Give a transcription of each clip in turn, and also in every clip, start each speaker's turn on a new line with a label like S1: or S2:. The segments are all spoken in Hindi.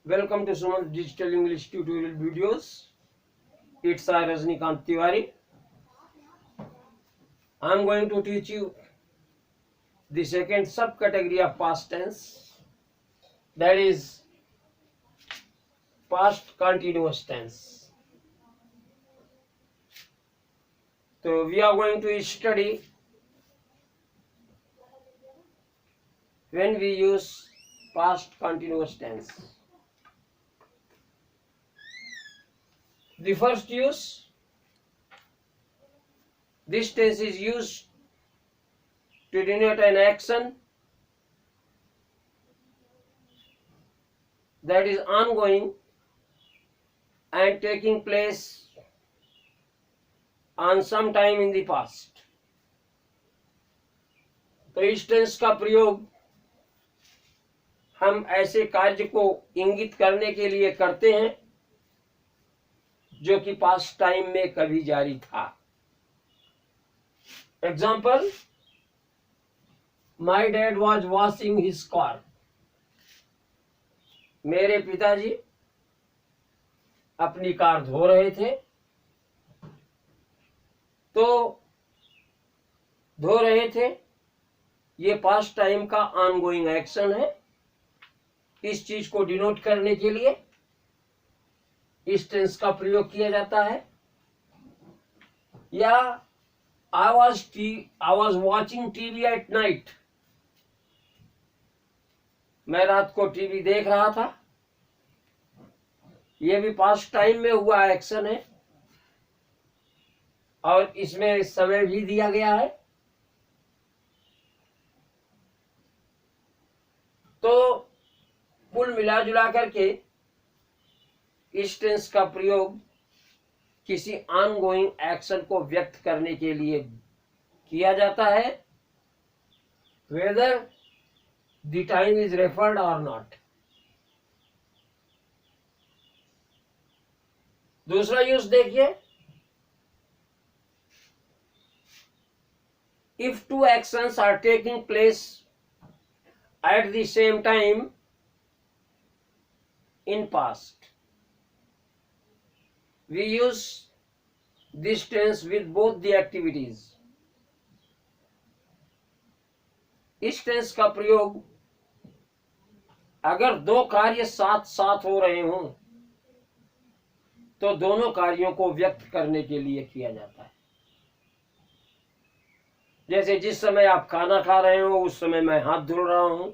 S1: Welcome to Suman's Digital English Tutorial videos. It's I Rajnikant Tiwari. I am going to teach you the second subcategory of past tense, that is past continuous tense. So we are going to study when we use past continuous tense. The first use, this tense is used to denote an action that is ongoing and taking place on some time in the past. तो इस टेंस का प्रयोग हम ऐसे कार्य को इंगित करने के लिए करते हैं जो कि पास्ट टाइम में कभी जारी था. Example, my dad was washing his car. मेरे पिताजी अपनी कार धो रहे थे. तो धो रहे थे, ये पास्ट टाइम का ऑनगोइंग एक्शन है. इस चीज को डिनोट करने के लिए इस टेंस का प्रयोग किया जाता है. या I was watching TV at night. मैं रात को टीवी देख रहा था. यह भी पास्ट टाइम में हुआ एक्शन है और इसमें समय भी दिया गया है. तो कुल मिला जुला करके इस टेंस का प्रयोग किसी ऑनगोइंग एक्शन को व्यक्त करने के लिए किया जाता है, whether the time is referred और नॉट. दूसरा यूज देखिए, if two actions are taking place at the same time in past, we use this tense with both the activities. इस टेंस का प्रयोग अगर दो कार्य साथ साथ हो रहे हों तो दोनों कार्यों को व्यक्त करने के लिए किया जाता है. जैसे जिस समय आप खाना खा रहे हो उस समय मैं हाथ धुल रहा हूं,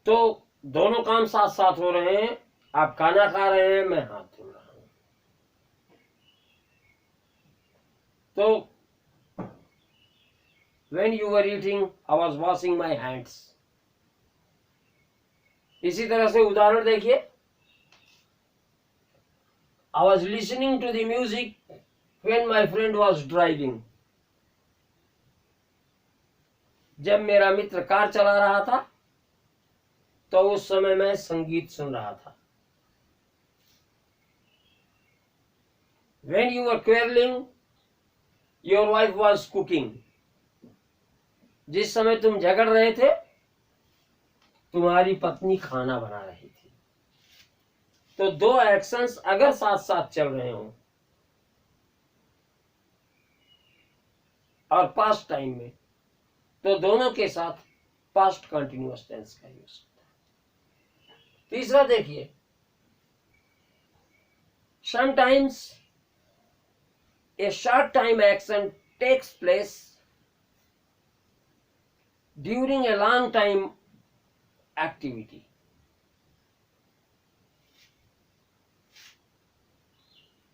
S1: तो दोनों काम साथ साथ हो रहे हैं. आप खाना खा रहे हैं, मैं हाथ धुल रहा हूं. तो when you were eating, I was washing my hands. इसी तरह से उदाहरण देखिए, I was listening to the music when my friend was driving. जब मेरा मित्र कार चला रहा था तो उस समय मैं संगीत सुन रहा था. When you were quarreling, your wife was cooking. जिस समय तुम झगड़ रहे थे तुम्हारी पत्नी खाना बना रही थी. तो दो एक्शंस अगर साथ साथ चल रहे हों और पास्ट टाइम में, तो दोनों के साथ पास्ट कंटिन्यूअस टेंस का यूज होता है. तीसरा देखिए, sometimes a short time action takes place during a long time activity.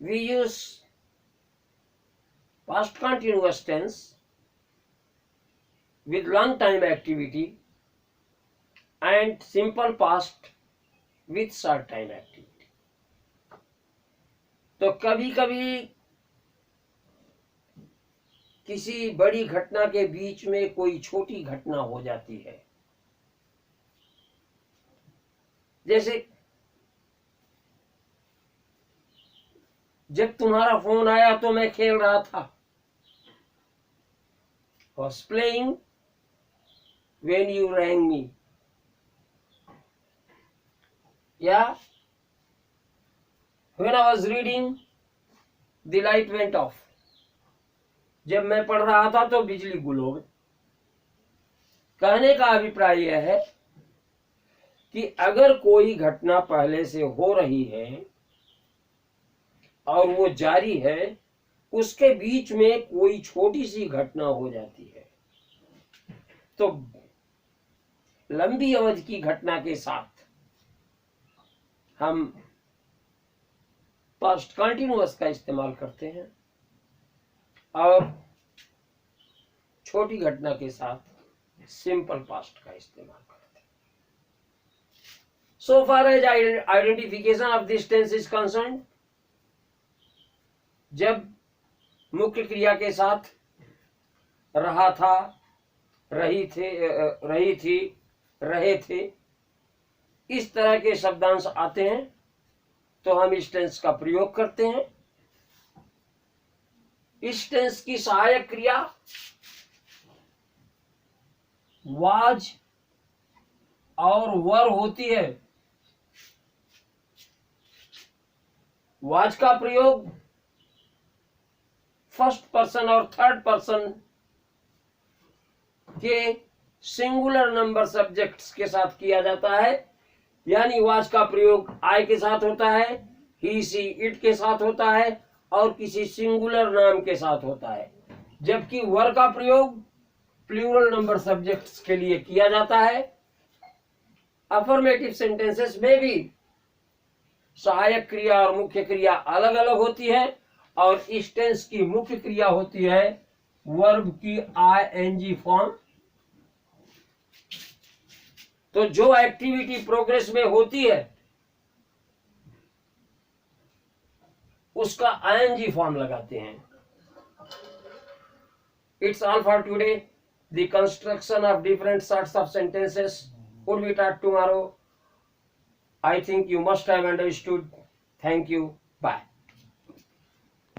S1: We use past continuous tense with long time activity and simple past with short time activity. तो कभी कभी किसी बड़ी घटना के बीच में कोई छोटी घटना हो जाती है. जैसे जब तुम्हारा फोन आया तो मैं खेल रहा था. Was playing when you rang me. या when I was reading the light went off, जब मैं पढ़ रहा था तो बिजली गुल हो गई। कहने का अभिप्राय यह है कि अगर कोई घटना पहले से हो रही है और वो जारी है, उसके बीच में कोई छोटी सी घटना हो जाती है, तो लंबी अवधि की घटना के साथ हम पास्ट कंटिन्यूअस का इस्तेमाल करते हैं और छोटी घटना के साथ सिंपल पास्ट का इस्तेमाल करते हैं। So far as identification of this tense is concern, जब मुख्य क्रिया के साथ रहा था, रही थी, रहे थे, इस तरह के शब्दांश आते हैं तो हम इस टेंस का प्रयोग करते हैं। इस टेंस की सहायक क्रिया वाज और वर होती है। वाज का प्रयोग फर्स्ट पर्सन और थर्ड पर्सन के सिंगुलर नंबर सब्जेक्ट्स के साथ किया जाता है, यानी वाज का प्रयोग आई के साथ होता है, ही सी इट के साथ होता है और किसी सिंगुलर नाम के साथ होता है, जबकि वर का प्रयोग प्लूरल नंबर सब्जेक्ट्स के लिए किया जाता है। अफर्मेटिव सेंटेंसेस में भी सहायक क्रिया और मुख्य क्रिया अलग अलग होती है और इस टेंस की मुख्य क्रिया होती है वर्ब की आईएनजी फॉर्म। तो जो एक्टिविटी प्रोग्रेस में होती है उसका आईएनजी फॉर्म लगाते हैं। It's all for today. The construction of different sorts of sentences would be taught tomorrow. I think you must have understood. Thank you. Bye.